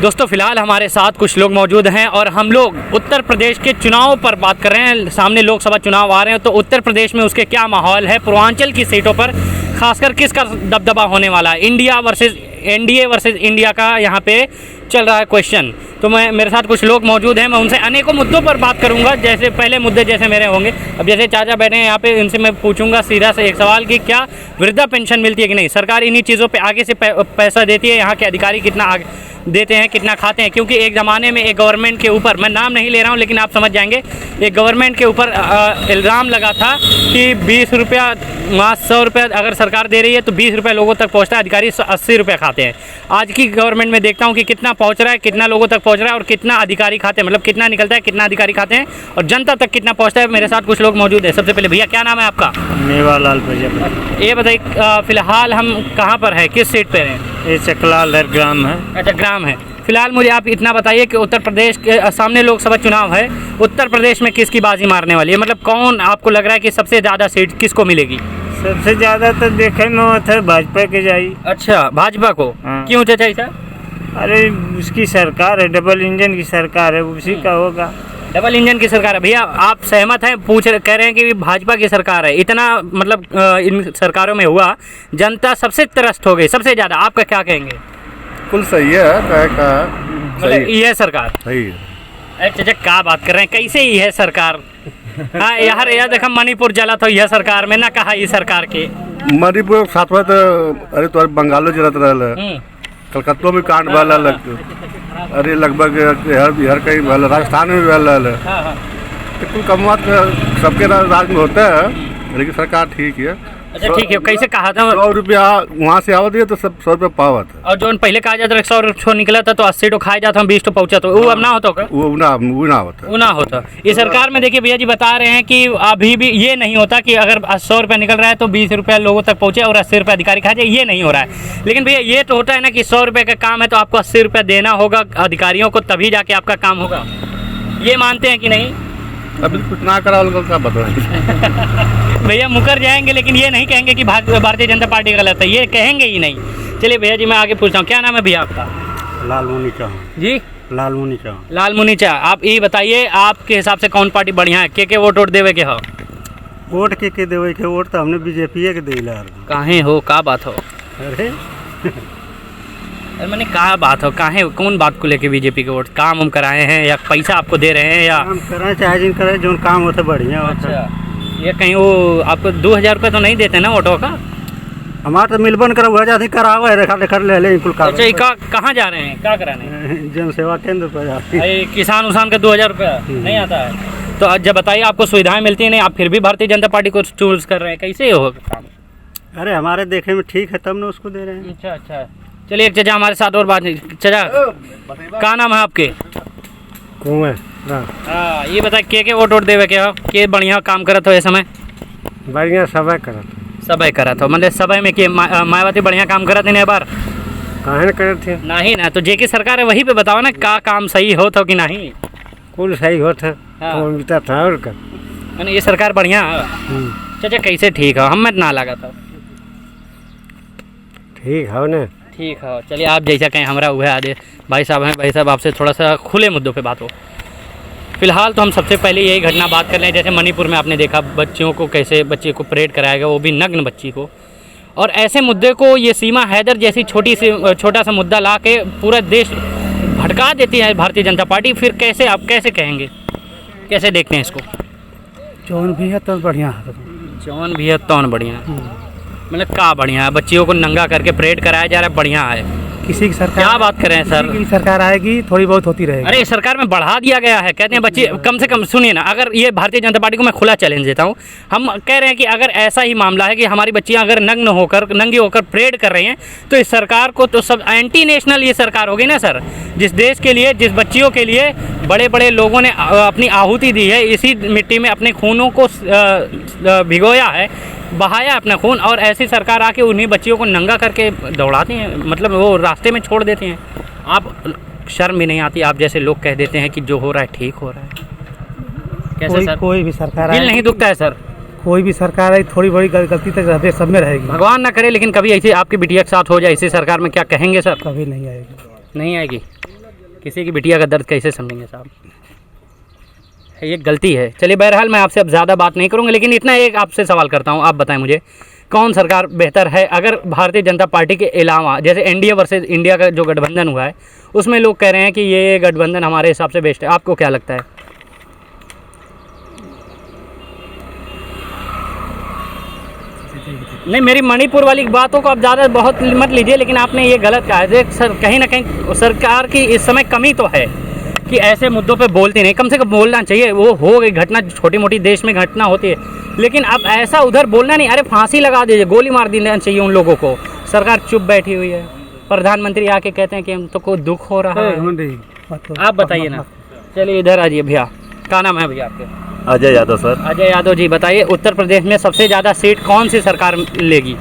दोस्तों फिलहाल हमारे साथ कुछ लोग मौजूद हैं और हम लोग उत्तर प्रदेश के चुनाव पर बात कर रहे हैं। सामने लोकसभा चुनाव आ रहे हैं तो उत्तर प्रदेश में उसके क्या माहौल है, पूर्वांचल की सीटों पर खासकर किसका दबदबा होने वाला है, India versus NDA versus India का यहाँ पे चल रहा है क्वेश्चन। तो मेरे साथ कुछ लोग मौजूद हैं, मैं उनसे अनेकों मुद्दों पर बात करूंगा। जैसे पहले मुद्दे जैसे मेरे होंगे, अब जैसे चाचा बैठे हैं यहाँ पे, इनसे मैं पूछूंगा सीधा से एक सवाल कि क्या वृद्धा पेंशन मिलती है कि नहीं, सरकार इन्हीं चीज़ों पे आगे से पैसा देती है, यहाँ के अधिकारी कितना आगे देते हैं, कितना खाते हैं। क्योंकि एक ज़माने में एक गवर्नमेंट के ऊपर, मैं नाम नहीं ले रहा हूँ लेकिन आप समझ जाएंगे, एक गवर्नमेंट के ऊपर इल्ज़ाम लगा था कि 20 रुपया वहाँ 100 रुपया अगर सरकार दे रही है तो 20 रुपये लोगों तक पहुँचता है, अधिकारी 80 रुपये खाते हैं। आज की गवर्नमेंट में देखता हूँ कि कितना पहुँच रहा है, कितना लोगों तक पहुँच रहा है और कितना अधिकारी खाते हैं, मतलब कितना निकलता है, कितना अधिकारी खाते हैं और जनता तक कितना पहुँचता है। मेरे साथ कुछ लोग मौजूद हैं। सबसे पहले भैया क्या नाम है आपका? मेवालाल प्रजापति। ये बताइए फिलहाल हम कहाँ पर हैं, किस सीट पर हैं? ये चकलाल ग्राम है। अच्छा, ग्राम है। फिलहाल मुझे आप इतना बताइए कि उत्तर प्रदेश के सामने लोकसभा चुनाव है, उत्तर प्रदेश में किसकी बाजी मारने वाली है, मतलब कौन आपको लग रहा है कि सबसे ज़्यादा सीट किसको मिलेगी? सबसे ज़्यादा तो देखे में होता भाजपा के जाई। अच्छा, भाजपा को? हाँ। क्यों चाचा ऐसा? अरे उसकी सरकार है, डबल इंजन की सरकार है, उसी का होगा। डबल इंजन की सरकार है। भैया आप सहमत हैं? कह रहे हैं कि भाजपा की सरकार है, इतना मतलब इन सरकारों में हुआ, जनता सबसे त्रस्त हो गई सबसे ज़्यादा, आपका क्या कहेंगे? बिल्कुल सही है, मतलब यह सरकार सही है। अरे चाचा क्या बात कर रहे हैं, कैसे ही है सरकार? हाँ यार देखा मणिपुर जला तो यह सरकार में ना कहा ये सरकार के मणिपुर साथ में तो अरे तो बंगालो जलत रहा, कलकत्तो में कांड वाला अरे लगभग हर कहीं राजस्थान में भी रहा। कुल कमवात सबके राज में होता है, लेकिन सरकार ठीक है। अच्छा ठीक है, कैसे कहा था? 100 रुपया वहाँ से आवत है तो सब 100 रुपया पावत है। और जो पहले कहा जाता 100 रुपये निकला था तो 80 तो खाया जाता, 20 तो पहुँचा, तो वो अब ना होता क्या? वो ना होता। इस सरकार में देखिए भैया जी बता रहे हैं कि अभी भी ये नहीं होता कि अगर 100 रुपया निकल रहा है तो 20 रुपया लोगों तक पहुँचे और 80 रुपया अधिकारी खा जाए, ये नहीं हो रहा है। लेकिन भैया ये तो होता है ना कि 100 रुपये का काम है तो आपको 80 रुपया देना होगा अधिकारियों को, तभी जाके आपका काम होगा। ये मानते हैं कि नहीं? अभी कुछ ना करा क्या बताएं। भैया मुकर जाएंगे लेकिन ये नहीं कहेंगे कि भारतीय जनता पार्टी गलत है, ये कहेंगे ही नहीं। चलिए भैया जी मैं आगे पूछता हूँ, क्या नाम है भैया आपका? लालमुनि चौहान जी। लालमुनि चौहान। लालमुनि चौहान। आप ये बताइए आपके हिसाब से कौन पार्टी बढ़िया है? के वोट देवे के हो? वोट के देवे के वोट तो हमने बीजेपी के दिला। काहे हो, का बात हो? अरे मैंने कहा बात हो, काहे कौन बात को लेके बीजेपी के वोट? काम हम कराए हैं या पैसा आपको दे रहे हैं या काम कराए चाहे जिन कराए जो काम होता बढ़िया होता। अच्छा, ये कहीं वो आपको 2000 रुपये तो नहीं देते ना वोटों का? हमारा तो मिलबन करा हुआ जाती करावा है ले कुल काम। अच्छा, कहाँ जा रहे हैं, क्या कराने? जन सेवा केंद्र पर जाती है। किसान उसान का 2000 रुपया नहीं आता है तो जब बताइए आपको सुविधाएं मिलती है नहीं, आप फिर भी भारतीय जनता पार्टी को चूज कर रहे हैं, कैसे हो काम? अरे हमारे देखे में ठीक है तब न उसको दे रहे हैं। अच्छा अच्छा, चलिए एक चाचा हमारे साथ और बात नहीं। चाचा क्या नाम है आपके? कुएं। हाँ ये बताए के वोट देवे के हो, के बढ़िया काम करत हो? इस समय बढ़िया समय करा था, मतलब समय में कि मायावती बढ़िया काम करत है? बार काहे न करत थे नहीं ना, तो जे की सरकार है वही पे बताओ ना, का काम सही हो तो कि नहीं? कुल सही होता हाँ। था और का मैंने ये सरकार बढ़िया है। चाचा कैसे ठीक हो, हमें ना लगा था ठीक हो ना। ठीक है, चलिए आप जैसा कहें हमारा वह आदे। भाई साहब हैं, भाई साहब आपसे थोड़ा सा खुले मुद्दों पे बात हो। फिलहाल तो हम सबसे पहले यही घटना बात कर रहे हैं, जैसे मणिपुर में आपने देखा बच्चियों को कैसे बच्चे को परेड कराया गया, वो भी नग्न बच्ची को। और ऐसे मुद्दे को ये सीमा हैदर जैसी छोटा सा मुद्दा ला के पूरा देश भड़का देती है भारतीय जनता पार्टी। फिर कैसे आप कैसे कहेंगे, कैसे देखते हैं इसको? जौन भी है तो बढ़िया है, जौन भी है तौन बढ़िया, मतलब का बढ़िया है? बच्चियों को नंगा करके परेड कराया जा रहा है, बढ़िया है? किसी की सरकार, क्या बात कर रहे हैं सर? किसी की सरकार आएगी थोड़ी बहुत होती रहेगी। अरे सरकार में बढ़ा दिया गया है, कहते हैं बच्चे कम से कम। सुनिए ना, अगर ये भारतीय जनता पार्टी को मैं खुला चैलेंज देता हूँ, हम कह रहे हैं कि अगर ऐसा ही मामला है कि हमारी बच्चियाँ अगर नंगी होकर परेड कर रही हैं तो इस सरकार को तो सब एंटी नेशनल ये सरकार होगी ना सर। जिस देश के लिए, जिस बच्चियों के लिए बड़े बड़े लोगों ने अपनी आहुति दी है, इसी मिट्टी में अपने खूनों को भिगोया है, बहाया अपना खून, और ऐसी सरकार आके उन्हीं बच्चियों को नंगा करके दौड़ाती हैं, मतलब वो रास्ते में छोड़ देती हैं। आप शर्म भी नहीं आती? आप जैसे लोग कह देते हैं कि जो हो रहा है ठीक हो रहा है। कैसे सर? कोई भी सरकार दिल नहीं दुखता है सर? कोई भी सरकार आई थोड़ी बड़ी गलती तक सब में रहेगी। भगवान ना करे, लेकिन कभी ऐसे आपकी बिटिया के साथ हो जाए इसी सरकार में, क्या कहेंगे सर? कभी नहीं आएगी। नहीं आएगी। किसी की बिटिया का दर्द कैसे समझेंगे साहब, ये गलती है। चलिए बहरहाल मैं आपसे अब ज़्यादा बात नहीं करूँगा, लेकिन इतना एक आपसे सवाल करता हूँ, आप बताएं मुझे कौन सरकार बेहतर है अगर भारतीय जनता पार्टी के अलावा, जैसे एनडीए वर्सेस इंडिया का जो गठबंधन हुआ है उसमें लोग कह रहे हैं कि ये गठबंधन हमारे हिसाब से बेस्ट है, आपको क्या लगता है? नहीं, मेरी मणिपुर वाली बातों को आप ज़्यादा बहुत मत लीजिए, लेकिन आपने ये गलत कहा है। सर कहीं ना कहीं सरकार की इस समय कमी तो है कि ऐसे मुद्दों पे बोलती नहीं, कम से कम बोलना चाहिए। वो हो गई घटना, छोटी मोटी देश में घटना होती है, लेकिन अब ऐसा उधर बोलना नहीं। अरे फांसी लगा दीजिए, गोली मार देना चाहिए उन लोगों को। सरकार चुप बैठी हुई है, प्रधानमंत्री आके कहते हैं कि हम तो को दुख हो रहा है। आप बताइए ना। चलिए इधर आइए भैया, क्या नाम है भैया आपके? अजय यादव सर। अजय यादव जी, बताइए उत्तर प्रदेश में सबसे ज़्यादा सीट कौन सी सरकार लेगी?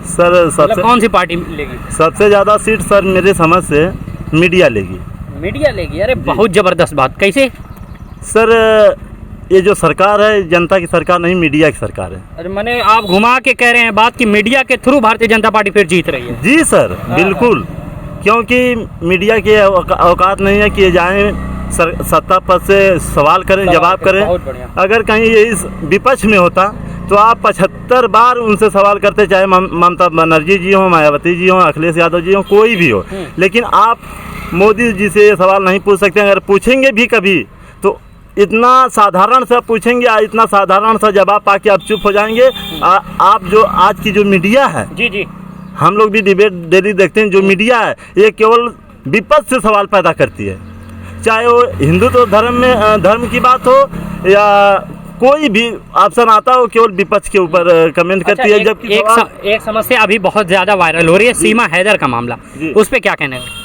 सर मतलब कौन सी पार्टी लेगी? सबसे ज़्यादा सीट सर मेरे समझ से मीडिया लेगी। मीडिया लेगी? अरे बहुत ज़बरदस्त बात, कैसे? सर ये जो सरकार है जनता की सरकार नहीं, मीडिया की सरकार है। अरे मैंने आप घुमा के कह रहे हैं बात कि मीडिया के थ्रू भारतीय जनता पार्टी फिर जीत रही है। जी सर बिल्कुल, क्योंकि मीडिया के औकात नहीं है कि जाएँ सत्ता पद से सवाल करें, जवाब करें। अगर कहीं ये इस विपक्ष में होता तो आप 75 बार उनसे सवाल करते, चाहे ममता बनर्जी जी हों, मायावती जी हों, अखिलेश यादव जी हों, कोई भी हो। लेकिन आप मोदी जी से ये सवाल नहीं पूछ सकते। अगर पूछेंगे भी कभी तो इतना साधारण सा पूछेंगे, इतना साधारण सा जवाब पाके आप चुप हो जाएंगे। आप जो आज की जो मीडिया है, जी जी हम लोग भी डिबेट डेली देखते हैं, जो मीडिया है ये केवल विपक्ष से सवाल पैदा करती है, चाहे वो हिंदुत्व धर्म की बात हो या कोई भी ऑप्शन आता हो, केवल विपक्ष के ऊपर कमेंट करती है। जबकि एक समस्या अभी बहुत ज़्यादा वायरल हो रही है, सीमा हैदर का मामला, उस पर क्या कहना है?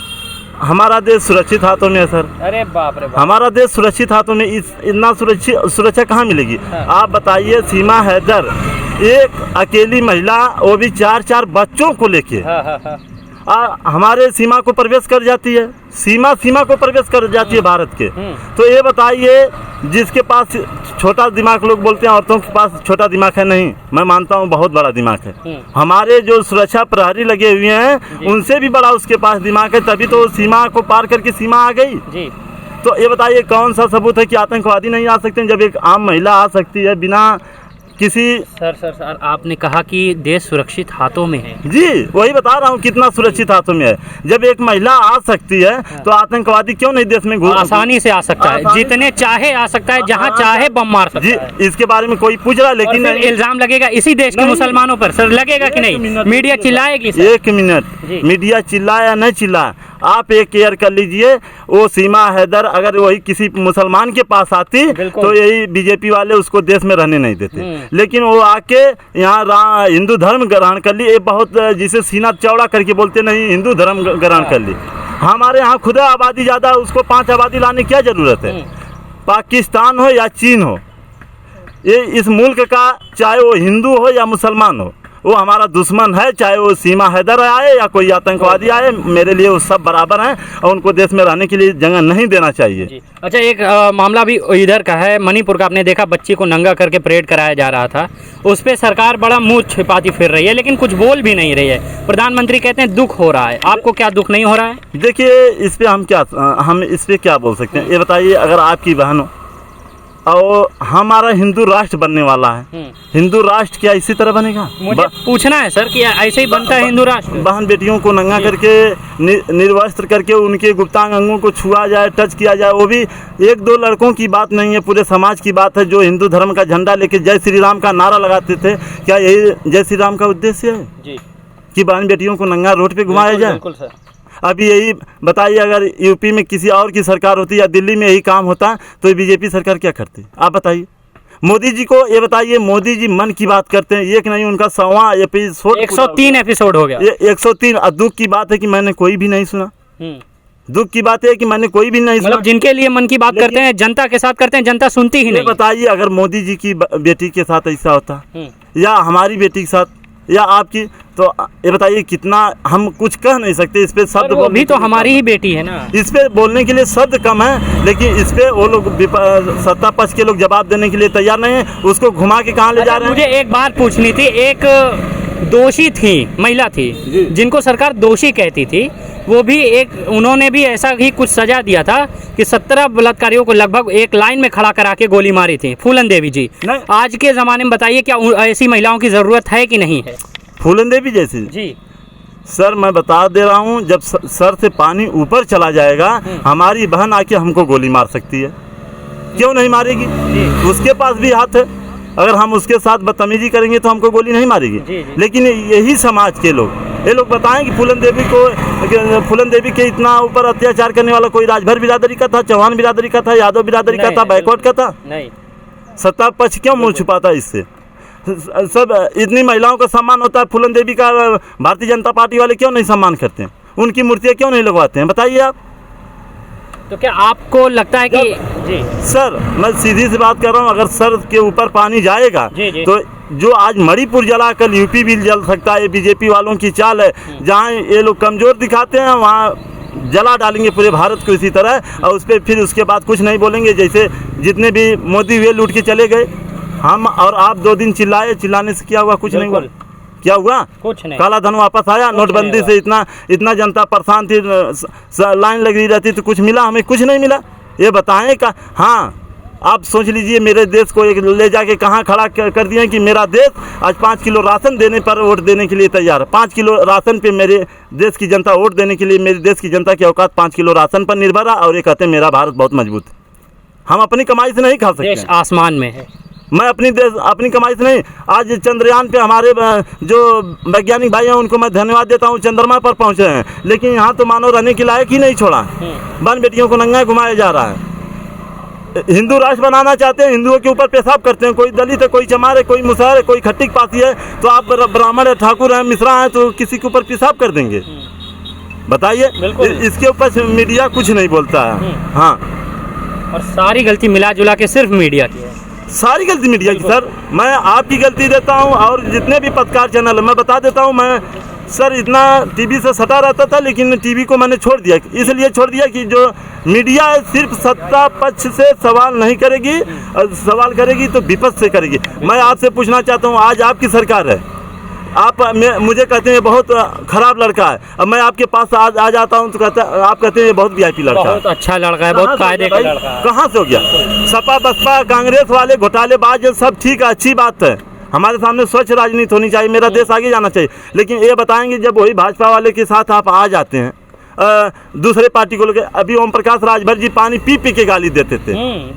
हमारा देश सुरक्षित हाथों में है सर। अरे बाप रे बाप, हमारा देश सुरक्षित हाथों में, इतना सुरक्षा कहाँ मिलेगी? हाँ। आप बताइए, सीमा हैदर एक अकेली महिला, वो भी 4 बच्चों को लेके हमारे सीमा को प्रवेश कर जाती है, सीमा को प्रवेश कर जाती है भारत के। तो ये बताइए, जिसके पास छोटा दिमाग, लोग बोलते हैं औरतों के पास छोटा दिमाग है, नहीं, मैं मानता हूँ बहुत बड़ा दिमाग है। हमारे जो सुरक्षा प्रहरी लगे हुए हैं उनसे भी बड़ा उसके पास दिमाग है, तभी तो सीमा को पार करके सीमा आ गई जी। तो ये बताइए कौन सा सबूत है कि आतंकवादी नहीं आ सकते, जब एक आम महिला आ सकती है बिना किसी। सर आपने कहा कि देश सुरक्षित हाथों में है। जी वही बता रहा हूँ, कितना सुरक्षित हाथों में है। जब एक महिला आ सकती है तो आतंकवादी क्यों नहीं देश में घुस, आसानी से आ सकता है, जितने चाहे आ सकता है, जहाँ चाहे बम मार सकता है। जी इसके बारे में कोई पूछ रहा, लेकिन इल्जाम लगेगा इसी देश के मुसलमानों पर। सर लगेगा कि नहीं? मीडिया चिल्लाएगी? एक मिनट, मीडिया चिल्लाए या नहीं चिल्लाए, आप एक केयर कर लीजिए। वो सीमा हैदर अगर वही किसी मुसलमान के पास आती तो यही बीजेपी वाले उसको देश में रहने नहीं देते, लेकिन वो आके यहाँ हिंदू धर्म ग्रहण कर ली। ये बहुत जिसे सीना चौड़ा करके बोलते नहीं, हिंदू धर्म ग्रहण कर ली। हमारे यहाँ खुदा आबादी ज़्यादा, उसको 5 आबादी लाने की क्या ज़रूरत है? पाकिस्तान हो या चीन हो, ये इस मुल्क का, चाहे वो हिंदू हो या मुसलमान हो, वो हमारा दुश्मन है। चाहे वो सीमा हैदर आए या कोई आतंकवादी आए, मेरे लिए वो सब बराबर हैं और उनको देश में रहने के लिए जगह नहीं देना चाहिए। अच्छा, एक मामला भी इधर का है, मणिपुर का। आपने देखा बच्ची को नंगा करके परेड कराया जा रहा था, उस पर सरकार बड़ा मुंह छिपाती फिर रही है, लेकिन कुछ बोल भी नहीं रही है। प्रधानमंत्री कहते हैं दुख हो रहा है, आपको क्या दुख नहीं हो रहा है? देखिए इस पर हम इस पर क्या बोल सकते हैं? ये बताइए, अगर आपकी बहन हो और हमारा हिंदू राष्ट्र बनने वाला है, हिंदू राष्ट्र क्या इसी तरह बनेगा? मुझे पूछना है सर कि ऐसे ही बनता है हिंदू राष्ट्र? बहन बेटियों को नंगा करके, निर्वस्त्र करके, उनके गुप्तांग अंगों को छुआ जाए, टच किया जाए, वो भी 1-2 लड़कों की बात नहीं है, पूरे समाज की बात है, जो हिंदू धर्म का झंडा लेके जय श्री राम का नारा लगाते थे। क्या यही जय श्री राम का उद्देश्य है जी, कि बहन बेटियों को नंगा रोड पे घुमाया जाए? बिल्कुल सर। अभी यही बताइए, अगर यूपी में किसी और की सरकार होती या दिल्ली में यही काम होता तो बीजेपी सरकार क्या करती? आप बताइए। मोदी जी को ये बताइए, मोदी जी मन की बात करते हैं, एक नहीं, उनका 100वां एपिसोड, 103 एपिसोड हो गया। 103। दुख की बात है कि मैंने कोई भी नहीं सुना। दुख की बात है कि मैंने कोई भी नहीं सुना। जिनके लिए मन की बात करते हैं, जनता के साथ करते हैं, जनता सुनती ही नहीं। बताइए, अगर मोदी जी की बेटी के साथ ऐसा होता या हमारी बेटी के साथ या आपकी, तो ये बताइए कितना, हम कुछ कह नहीं सकते इस पे शब्द। वो भी तो हमारी ही बेटी है ना, इस पे बोलने के लिए शब्द कम है, लेकिन इस पे वो लोग सत्ता पक्ष के लोग जवाब देने के लिए तैयार नहीं है। उसको घुमा के कहाँ ले जा रहे हैं? मुझे एक बात पूछनी थी। एक दोषी थी, महिला थी, जिनको सरकार दोषी कहती थी, वो भी उन्होंने भी ऐसा ही कुछ सजा दिया था कि 17 बलात्कारियों को लगभग एक लाइन में खड़ा करा के गोली मारी थी। फूलन देवी जी, आज के ज़माने में बताइए क्या ऐसी महिलाओं की ज़रूरत है कि नहीं है? फूलन देवी जैसी जी सर, मैं बता दे रहा हूँ, जब सर से पानी ऊपर चला जाएगा हमारी बहन आके हमको गोली मार सकती है, क्यों नहीं मारेगी? उसके पास भी हाथ है, अगर हम उसके साथ बदतमीजी करेंगे तो हमको गोली नहीं मारेगी। लेकिन यही समाज के लोग, ये लोग बताएं कि फूलन देवी के इतना ऊपर अत्याचार करने वाला कोई राजभर बिरादरी का था, चौहान बिरादरी का था, यादव बिरादरी का था, बैकवर्ड का था? नहीं। सत्ता पक्ष क्यों मुँह छुपाता इससे? सब इतनी महिलाओं का सम्मान होता है, फूलन देवी का भारतीय जनता पार्टी वाले क्यों नहीं सम्मान करते हैं? उनकी मूर्तियाँ क्यों नहीं लगवाते हैं? बताइए आप। तो क्या आपको लगता है कि जी सर, मैं सीधी सी बात कर रहा हूँ, अगर सर के ऊपर पानी जाएगा तो जो आज मणिपुर जला कल यूपी भी जल सकता है। बीजेपी वालों की चाल है, जहाँ ये लोग कमजोर दिखाते हैं वहाँ जला डालेंगे पूरे भारत को इसी तरह, और उस पर फिर उसके बाद कुछ नहीं बोलेंगे। जैसे जितने भी मोदी हुए लूट के चले गए, हम और आप 2 दिन चिल्लाने से क्या हुआ? कुछ नहीं हुआ। क्या हुआ? कुछ नहीं। काला धन वापस आया? नोटबंदी से इतना जनता परेशान थी, लाइन लगी रहती तो कुछ मिला? हमें कुछ नहीं मिला। ये बताएं का? हाँ, आप सोच लीजिए, मेरे देश को एक ले जाके कहाँ खड़ा कर दिया कि मेरा देश आज 5 किलो राशन देने पर वोट देने के लिए तैयार है। 5 किलो राशन पे मेरे देश की जनता वोट देने के लिए, मेरे देश की जनता की औकात 5 किलो राशन पर निर्भर है, और ये कहते हैं मेरा भारत बहुत मजबूत है। हम अपनी कमाई से नहीं खा सकते। देश आसमान में है। मैं अपनी कमाई से नहीं। आज चंद्रयान पे हमारे जो वैज्ञानिक भाई हैं उनको मैं धन्यवाद देता हूँ, चंद्रमा पर पहुँच रहे हैं, लेकिन यहाँ तो मानव रहने के लायक ही नहीं छोड़ा। बहन बेटियों को नंगा घुमाया जा रहा है। हिंदू राष्ट्र बनाना चाहते हैं, हिंदुओं के ऊपर पेशाब करते हैं। कोई दलित है, कोई चमार है, कोई मुसहर है, कोई खट्टिक पासी है, तो आप ब्राह्मण है, ठाकुर है, मिश्रा है, तो किसी के ऊपर पेशाब कर देंगे? बताइए। इसके ऊपर मीडिया कुछ नहीं बोलता है। हाँ, और सारी गलती मिला जुला के सिर्फ मीडिया की है। सारी गलती मीडिया की सर। मैं आपकी गलती देता हूं, और जितने भी पत्रकार चैनल है मैं बता देता हूं। मैं सर इतना टीवी से सटा रहता था, लेकिन टीवी को मैंने छोड़ दिया। इसलिए छोड़ दिया कि जो मीडिया है सिर्फ सत्ता पक्ष से सवाल नहीं करेगी, सवाल करेगी तो विपक्ष से करेगी। मैं आपसे पूछना चाहता हूं, आज आपकी सरकार है, आप मुझे कहते हैं बहुत खराब लड़का है, अब मैं आपके पास आ जाता हूं तो आप कहते हैं ये बहुत वीआईपी लड़का है, बहुत अच्छा लड़का है, बहुत कायदे का लड़का है। कहाँ से हो गया? सपा बसपा कांग्रेस वाले घोटालेबाज सब ठीक है, अच्छी बात है, हमारे सामने स्वच्छ राजनीति होनी चाहिए, मेरा देश आगे जाना चाहिए। लेकिन ये बताएंगे जब वही भाजपा वाले के साथ आप आ जाते हैं, दूसरे पार्टी को लेकर, अभी ओम प्रकाश राजभर जी पानी पी के गाली देते थे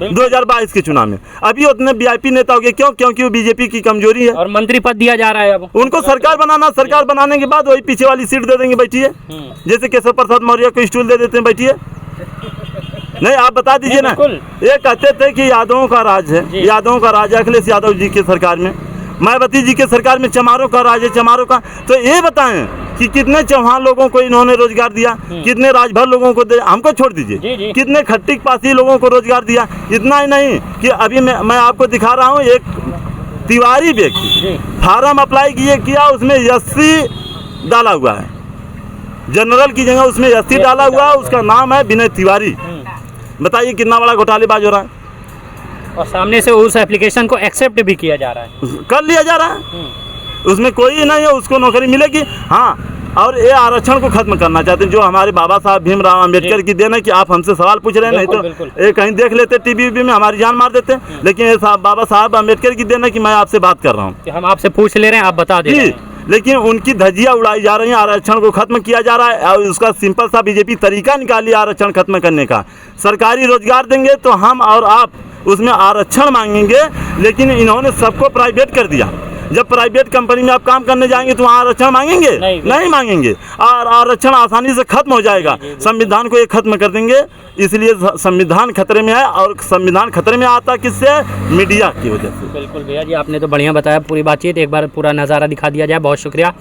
2022 के चुनाव में, अभी उतने वीआईपी नेता हो गए। क्यों? क्योंकि वो बीजेपी की कमजोरी है, और मंत्री पद दिया जा रहा है। अब उनको सरकार बनाने के बाद वही पीछे वाली सीट दे देंगे, बैठिए। जैसे केशव प्रसाद मौर्य को स्टूल दे देते हैं, बैठिए। नहीं, आप बता दीजिए ना। ये कहते थे कि यादवों का राज है, यादवों का राज है, अखिलेश यादव जी की सरकार में, मायावती जी के सरकार में चमारों का राज है, चमारों का। तो ये बताएं कि कितने चौहान लोगों को इन्होंने रोजगार दिया, कितने राजभर लोगों को हमको छोड़ दीजिए, कितने खट्टिक पासी लोगों को रोजगार दिया। इतना ही नहीं कि अभी मैं आपको दिखा रहा हूँ, एक तिवारी व्यक्ति फार्म अप्लाई किया, उसमें एससी डाला हुआ है, जनरल की जगह उसमें एससी डाला हुआ है, उसका नाम है विनय तिवारी। बताइए कितना बड़ा घोटालेबाज हो रहा है। और सामने से उस एप्लीकेशन को एक्सेप्ट भी किया जा रहा है, कर लिया जा रहा है, उसमें कोई नहीं है, उसको नौकरी मिलेगी। हाँ, और ये आरक्षण को खत्म करना चाहते हैं, जो हमारे बाबा साहब भीमराव अंबेडकर की देन है कि आप हमसे सवाल पूछ रहे हैं, नहीं तो ये कहीं देख लेते टीवी में हमारी जान मार देते। लेकिन ये बाबा साहब अंबेडकर की देन है कि मैं आपसे बात कर रहा हूँ, हम आपसे पूछ ले रहे हैं, आप बता दें। लेकिन उनकी धज्जियां उड़ाई जा रही हैं, आरक्षण को खत्म किया जा रहा है, और उसका सिंपल सा बीजेपी तरीका निकाली आरक्षण खत्म करने का। सरकारी रोजगार देंगे तो हम और आप उसमें आरक्षण मांगेंगे, लेकिन इन्होंने सबको प्राइवेट कर दिया। जब प्राइवेट कंपनी में आप काम करने जाएंगे तो वहाँ आरक्षण मांगेंगे? नहीं मांगेंगे, और आरक्षण आसानी से खत्म हो जाएगा। संविधान को ये खत्म कर देंगे, इसलिए संविधान खतरे में है, और संविधान खतरे में आता किससे? मीडिया की वजह से। बिल्कुल भैया जी, आपने तो बढ़िया बताया पूरी बातचीत, एक बार पूरा नज़ारा दिखा दिया जाए, बहुत शुक्रिया।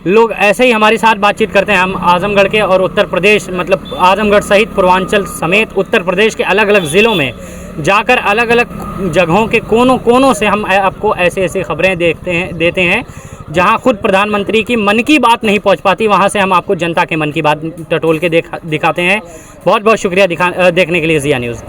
लोग ऐसे ही हमारे साथ बातचीत करते हैं। हम आजमगढ़ के और उत्तर प्रदेश, मतलब आजमगढ़ सहित पूर्वांचल समेत उत्तर प्रदेश के अलग अलग ज़िलों में जाकर अलग अलग जगहों के कोनों से हम आपको ऐसे ऐसे खबरें देते हैं जहां खुद प्रधानमंत्री की मन की बात नहीं पहुंच पाती, वहां से हम आपको जनता के मन की बात टटोल के दिखाते हैं। बहुत बहुत शुक्रिया देखने के लिए ज़िया न्यूज़।